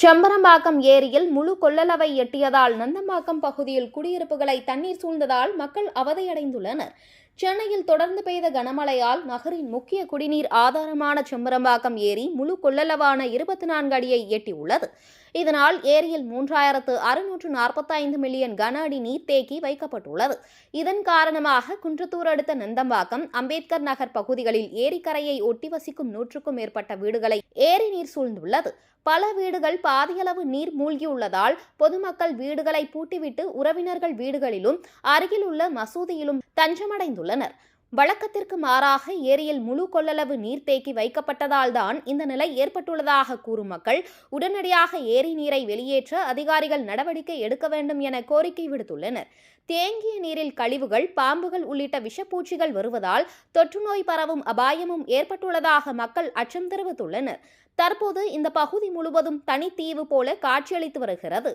செம்பரம்பாக்கம் ஏரியில் முழு கொள்ளளவை எட்டியதால் நந்தம்பாக்கம் பகுதியில் குடியிருப்புகளை தண்ணீர் சூழ்ந்ததால் மக்கள் அவதியடைந்துள்ளனர். சென்னையில் தொடர்ந்து பெய்த கனமழையால் நகரின் முக்கிய குடிநீர் ஆதாரமான செம்பரம்பாக்கம் ஏரி முழு கொள்ளளவான 24 அடியை எட்டியுள்ளது. இதனால் ஏரியில் 3645 மில்லியன் கன அடி நீர்த்தேக்கி வைக்கப்பட்டுள்ளது. இதன் காரணமாக குன்றத்தூர் அடுத்த நந்தம்பாக்கம், அம்பேத்கர் நகர் பகுதிகளில் ஏரிக்கரையை ஒட்டி வசிக்கும் 100க்கும் மேற்பட்ட வீடுகளை ஏரி நீர் சூழ்ந்துள்ளது. பல வீடுகள் பாதியளவு நீர் மூழ்கியுள்ளதால் பொதுமக்கள் வீடுகளை பூட்டிவிட்டு உறவினர்கள் வீடுகளிலும் அருகிலுள்ள மசூதியிலும் தஞ்சமடைந்துள்ளனர். வழக்கத்திற்கு மாறாக ஏரியில் முழு கொள்ளளவு நீர்த்தேக்கி வைக்கப்பட்டதால் தான் இந்த நிலை ஏற்பட்டுள்ளதாக கூறும் மக்கள் உடனடியாக ஏரி நீரை வெளியேற்ற அதிகாரிகள் நடவடிக்கை எடுக்க வேண்டும் என கோரிக்கை விடுத்துள்ளனர். தேங்கிய நீரில் கழிவுகள், பாம்புகள் உள்ளிட்ட விஷப்பூச்சிகள் வருவதால் தொற்றுநோய் பரவும் அபாயமும் ஏற்பட்டுள்ளதாக மக்கள் அச்சம் தெரிவித்துள்ளனர். தற்போது இந்த பகுதி முழுவதும் தனித்தீவு போல காட்சியளித்து வருகிறது.